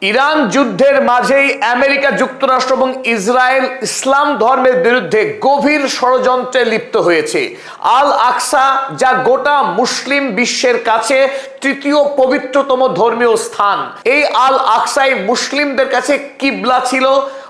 Iran যুদ্ধের মাঝেই America যুক্তরাষ্ট্র এবং ইসরায়েল ইসলাম ধর্মের বিরুদ্ধে গভীর ষড়যন্ত্রে লিপ্ত হয়েছে। আল আকসা, যা গোটা মুসলিম বিশ্বের কাছে তৃতীয় পবিত্রতম ধর্মীয় স্থান, এই আল আকসাই মুসলিমদের কাছে কিবলা ছিল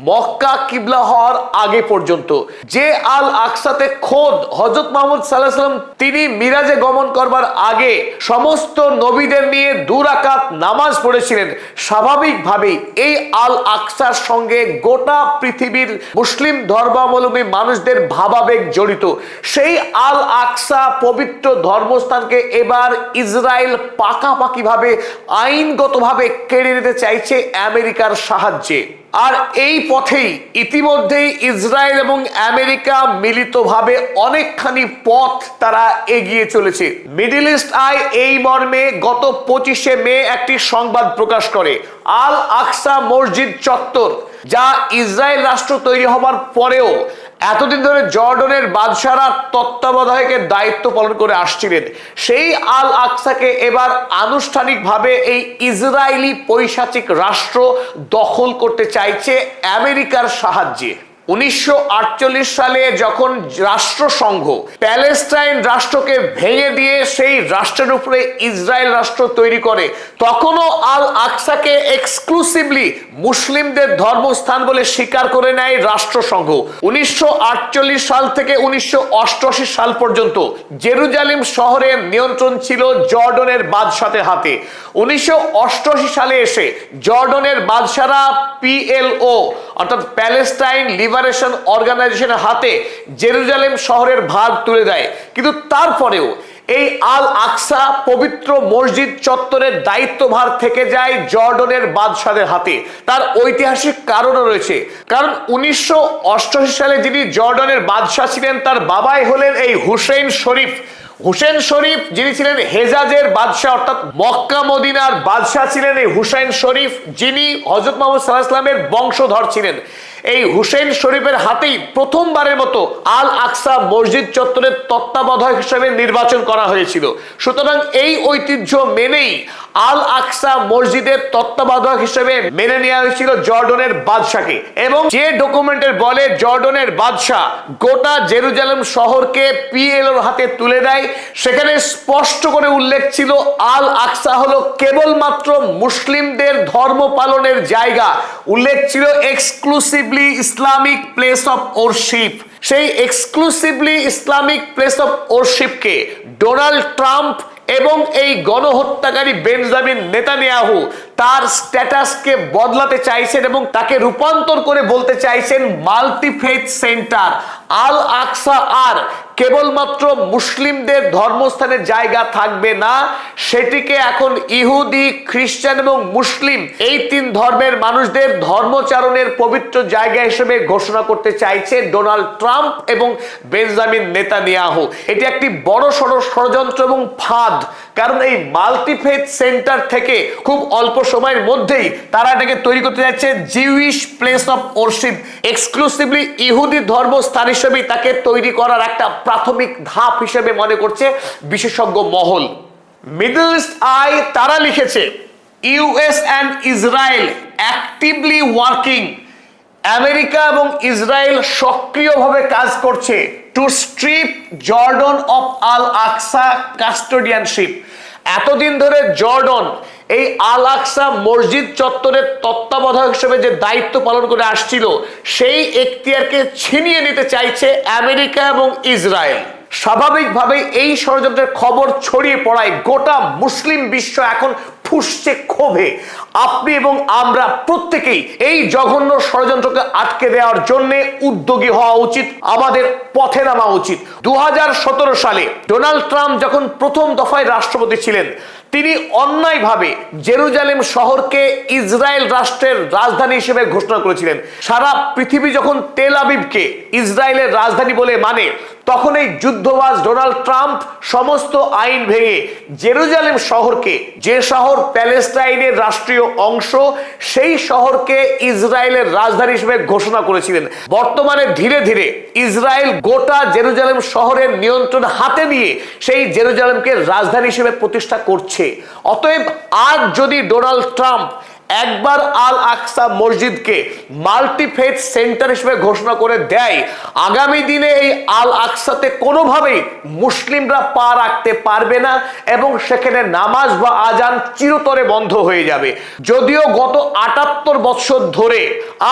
মক্কা কিবলা হওয়ার আগে পর্যন্ত। যে আল আকসাতে খোদ হযরত মুহাম্মদ সাল্লাল্লাহু আলাইহি ওয়াসাল্লাম তিনি মিরাজে গমন করবার আগে সমস্ত নবীদের নিয়ে 2 রাকাত নামাজ পড়েছিলেন, স্বাভাবিকভাবেই এই আল আকসার সঙ্গে গোটা পৃথিবীর মুসলিম ধর্মাবলম্বী মানুষদের ভাবাবেগ জড়িত। সেই আল আকসা পবিত্র ধর্মস্থানকে এবার ইসরায়েল পাকাপাকিভাবে আইনগতভাবে কেড়ে নিতে চাইছে আমেরিকার সাহায্যে। আর এই পথেই ইতিমধ্যেই ইসরায়েল এবং আমেরিকা মিলিতভাবে অনেকখানি পথ তারা এগিয়ে চলেছে। মিডল ইস্ট আই এই মর্মে গত 25শে মে একটি সংবাদ প্রকাশ করে। আল আকসা মসজিদ চত্বর, যা ইসরায়েল রাষ্ট্র তৈরি হবার পরেও এতদিন ধরে জর্ডনের বাদশারা তত্ত্বাবধায়কের দায়িত্ব পালন করে আসছিলেন, সেই আল আকসাকে এবার আনুষ্ঠানিকভাবে এই ইসরায়েলি পৈশাচিক রাষ্ট্র দখল করতে চাইছে আমেরিকার সাহায্যে। 1948 সালে যখন রাষ্ট্রসংঘ প্যালেস্টাইন রাষ্ট্রকে ভেঙে দিয়ে সেই রাষ্ট্রের উপরে ইসরায়েল রাষ্ট্র তৈরি করে, তখনও আল আকসাকে এক্সক্লুসিভলি মুসলিমদের ধর্মস্থান বলে স্বীকার করে নেয় রাষ্ট্রসংঘ। 1948 সাল থেকে 1988 সাল পর্যন্ত জেরুজালেম শহরের নিয়ন্ত্রণ ছিল জর্ডনের বাদশাদের হাতে। 1988 সালে এসে জর্ডনের বাদশারা PLO অর্থাৎ প্যালেস্টাইন লিবারেশন অর্গানাইজেশনের হাতে জেরুজালেম শহরের ভার তুলে দেয়। কিন্তু তারপরেও এই আল আকসা পবিত্র মসজিদ চত্বরের দায়িত্বভার থেকে যায় জর্ডনের বাদশাদের হাতে। তার ঐতিহাসিক কারণও রয়েছে, কারণ 1988 সালে যিনি জর্ডনের বাদশাহ ছিলেন তার বাবাই হলেন এই হুসেইন শরীফ। হুসেন শরীফ যিনি ছিলেন হেজাজের বাদশাহ অর্থাৎ মক্কা মদিনার বাদশাহ ছিলেন এই হুসেন শরীফ, যিনি হযরত মুহাম্মদ সাল্লাল্লাহু আলাইহি ওয়াসাল্লামের বংশধর ছিলেন। এই হুসেন শরীফের হাতেই প্রথমবারের মতো আল আকসা মসজিদ চত্বরের তত্ত্বাবধায়ক হিসেবে নির্বাচন করা হয়েছিল। সুতরাং এই ঐতিহ্য মেনেই আল আকসা মসজিদের তত্ত্বাবধায়ক হিসেবে মেনে নেওয়া হয়েছিল জর্ডনের বাদশাকে। এবং যে ডকুমেন্টের বলে জর্ডনের বাদশাহ গোটা জেরুজালেম শহরকে PLOর হাতে তুলে দেয়, সেখানে স্পষ্ট করে উল্লেখ ছিল আল আকসা হলো কেবলমাত্র মুসলিমদের ধর্ম পালনের জায়গা। উল্লেখ ছিল exclusively Islamic place of worship. সেই এক্সক্লুসিভলি ইসলামিক প্লেস অফ ওরশিপকে ডোনাল্ড ট্রাম্প এবং এই গণহত্যাকারী বেঞ্জামিন নেতানিয়াহু তার স্ট্যাটাসকে বদলাতে চাইছেন এবং তাকে রূপান্তর করে বলতে চাইছেন মাল্টিফেথ সেন্টার। আল আকসা আর কেবলমাত্র মুসলিমদের ধর্মস্থানের জায়গা থাকবে না, সেটিকে এখন ইহুদি, খ্রিস্টান এবং মুসলিম এই 3 ধর্মের মানুষদের ধর্মচারণের পবিত্র জায়গা হিসেবে ঘোষণা করতে চাইছে ডোনাল্ড ট্রাম্প এবং বেঞ্জামিন নেতানিয়াহু। এটি একটি বড় সড় ষড়যন্ত্র এবং ফাঁদ, কারণ এই মাল্টিফেথ সেন্টার থেকে খুব অল্প সময়ের মধ্যেই তারা এটাকে তৈরি করতে যাচ্ছে Jewish place of worship, exclusively ইহুদি ধর্মস্থান হিসেবে তাকে তৈরি করার একটা প্রাথমিক ধাপ হিসেবে মনে করছে বিশেষজ্ঞ মহল। মিডল ইস্ট আই তারা লিখেছে, US and Israel actively working, America এবং ইসরায়েল সক্রিয়ভাবে কাজ করছে টু স্ট্রিপ জর্ডন অফ আল আকসা কাস্টোডিয়ানশিপ। এতদিন ধরে জর্ডন এই আল আকসা মসজিদ চত্বরের তত্ত্বাবধায়ক হিসেবে যে দায়িত্ব পালন করে আসছিল, সেই এখতিয়ারকে ছিনিয়ে নিতে চাইছে আমেরিকা এবং ইসরায়েল। স্বাভাবিকভাবেই এই ষড়যন্ত্রের খবর ছড়িয়ে পড়ায় গোটা মুসলিম বিশ্ব এখন ফুঁসছে ক্ষোভে। আপনি এবং আমরা প্রত্যেকেই এই জঘন্য ষড়যন্ত্রকে আটকে দেওয়ার জন্য উদ্যোগী হওয়া উচিত, আমাদের পথে নামা উচিত। 2017 সালে ডোনাল্ড ট্রাম্প যখন প্রথম দফায় রাষ্ট্রপতি ছিলেন, তিনি অন্যায়ভাবে জেরুজালেম শহরকে ইসরায়েল রাষ্ট্রের রাজধানী হিসেবে ঘোষণা করেছিলেন। সারা পৃথিবী যখন তেল আবিবকে ইসরায়েলের রাজধানী বলে মানে, তখন এই যুদ্ধবাজ ডোনাল্ড ট্রাম্প সমস্ত আইন ভেঙে জেরুজালেম শহরকে, যে শহর প্যালেস্টাইনের রাষ্ট্রীয় অংশ, সেই শহরকে ইসরায়েলের রাজধানী হিসেবে ঘোষণা করেছিলেন। বর্তমানে ধীরে ধীরে ইসরায়েল গোটা জেরুজালেম শহরের নিয়ন্ত্রণ হাতে নিয়ে সেই জেরুজালেমকে রাজধানী হিসেবে প্রতিষ্ঠা করছে। অতএব আজ যদি ডোনাল্ড ট্রাম্প একবার আল আকসা মসজিদকে মাল্টিফেথ সেন্টার হিসেবে ঘোষণা করে দেয়, আগামী দিনে এই আল আকসাতে কোনোভাবেই মুসলিমরা পা রাখতে পারবে না এবং সেখানে নামাজ বা আজান চিরতরে বন্ধ হয়ে যাবে। যদিও গত ৭৮ বছর ধরে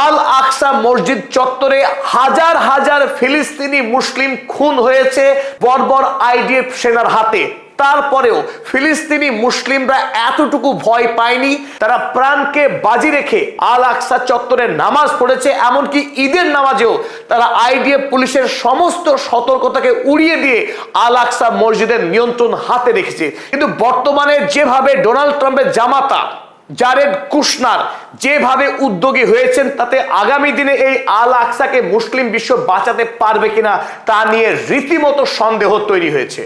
আল আকসা মসজিদ চত্বরে হাজার হাজার ফিলিস্তিনি মুসলিম খুন হয়েছে বর্বর আইডিএফ সেনার হাতে, তারপরেও ফিলিস্তিনি মুসলিমরা এতটুকু ভয় পায়নি। তারা প্রাণকে বাজি রেখে আল আকসা চত্বরে নামাজ পড়েছে, এমনকি ঈদের নামাজেও তারা আইডিএফ পুলিশের সমস্ত সতর্কতাকে উড়িয়ে দিয়ে আল আকসা মসজিদের নিয়ন্ত্রণ হাতে রেখেছে। কিন্তু বর্তমানে যেভাবে ডোনাল্ড ট্রাম্পের জামাতা জারেড কুশনার যেভাবে উদ্যোগী হয়েছেন, তাতে আগামী দিনে এই আল আকসাকে মুসলিম বিশ্ব বাঁচাতে পারবে কিনা তা নিয়ে রীতিমতো সন্দেহ তৈরি হয়েছে।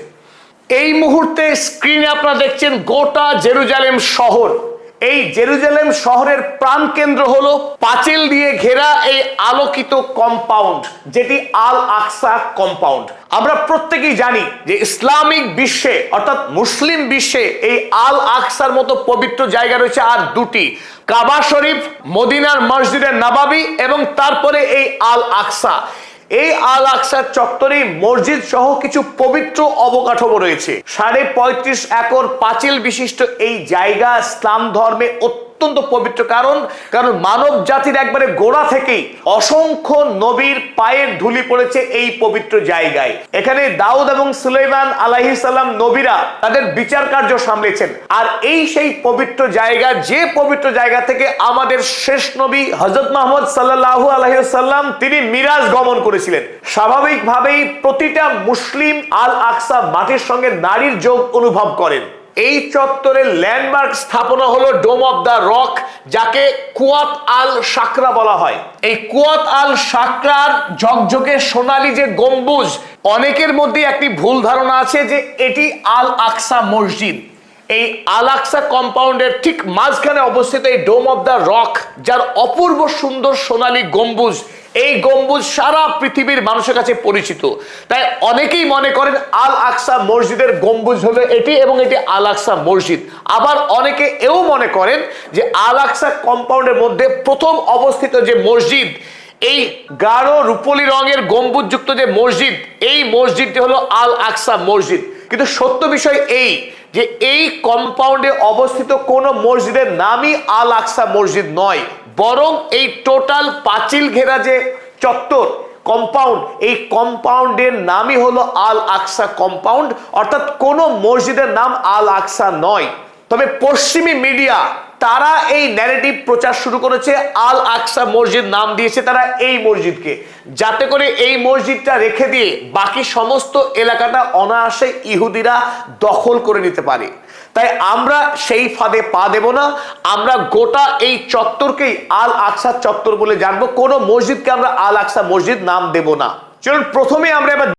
এই মুহূর্তে স্ক্রিনে আপনারা দেখছেন গোটা জেরুজালেম শহর। এই জেরুজালেম শহরের প্রাণকেন্দ্র হলো পাঁচিল দিয়ে ঘেরা এই আলোকিত কম্পাউন্ড, যেটি আল আকসা কম্পাউন্ড। আমরা প্রত্যেকেই জানি যে ইসলামিক বিশ্বে অর্থাৎ মুসলিম বিশ্বে এই আল আকসার মতো পবিত্র জায়গা রয়েছে আর দুটি, কাবা শরীফ, মদিনার মসজিদে নববী এবং তারপরে এই আল আকসা। এই আল আকসা চত্বরে মসজিদ সহ কিছু পবিত্র অবকাঠামো রয়েছে। ৩৫.৫ একর পাঁচিল বিশিষ্ট এই জায়গা ইসলাম ধর্মে অত্যন্ত পবিত্র, কারণ মানব জাতির একবারে গোড়া থেকেই অসংখ্য নবীর পায়ের ধুলি পড়েছে এই পবিত্র জায়গায়। এখানে দাউদ এবং সুলাইমান আলাইহিস সালাম নবীরা তাদের বিচার কার্য সামলেছেন। আর এই সেই পবিত্র জায়গা, যে পবিত্র জায়গা থেকে আমাদের শেষ নবী হযরত মুহাম্মদ সাল্লাল্লাহু আলাইহি ওয়াসাল্লাম তিনি মিরাজ গমন করেছিলেন। স্বাভাবিকভাবেই প্রতিটা মুসলিম আল আকসা মাটির সঙ্গে নারীর যোগ অনুভব করেন। এই চত্বরের ল্যান্ডমার্ক স্থাপনা হলো ডোম অফ দ্য রক, যাকে কুয়াত আল সাকরা বলা হয়। এই কুয়াত আল সাকরার ঝকঝকে সোনালী যে গম্বুজ, অনেকের মধ্যে একটি ভুল ধারণা আছে যে এটি আল আকসা মসজিদ। এই আল আকসা কম্পাউন্ডের ঠিক মাঝখানে অবস্থিত এই ডোম অফ দ্য রক, যার অপূর্ব সুন্দর সোনালী গম্বুজ, এই গম্বুজ সারা পৃথিবীর মানুষের কাছে পরিচিত। তাই অনেকেই মনে করেন আল আকসা মসজিদের গম্বুজ হলো এটি এবং এটি আল আকসা মসজিদ। আবার অনেকে এও মনে করেন যে আল আকসা কম্পাউন্ডের মধ্যে প্রথম অবস্থিত যে মসজিদ, এই গাঢ় রূপলি রঙের গম্বুজযুক্ত যে মসজিদ, এই মসজিদটি হলো আল আকসা মসজিদ। কিন্তু সত্য বিষয় এই যে এই কম্পাউন্ডে অবস্থিত কোন মসজিদের নামই আল আকসা মসজিদ নয়, বরং এই টোটাল পাঁচিল ঘেরা যে চত্বর কম্পাউন্ড, এই কম্পাউন্ডের নামই হলো আল আকসা কম্পাউন্ড, অর্থাৎ কোন মসজিদের নাম আল আকসা নয়। তবে পশ্চিমী মিডিয়া তারা এই ন্যারেটিভ প্রচার শুরু করেছে, আল আকসা মসজিদ নাম দিয়েছে তারা এই মসজিদকে, যাতে করে এই মসজিদটা রেখে দিয়ে বাকি সমস্ত এলাকাটা অনায়াসে ইহুদিরা দখল করে নিতে পারে। তাই আমরা সেই ফাঁদে পা দেব না, আমরা গোটা এই চত্বরকেই আল আকসা চত্বর বলে জানবো, কোনো মসজিদকে আমরা আল আকসা মসজিদ নাম দেব না। চলুন প্রথমে আমরা এবার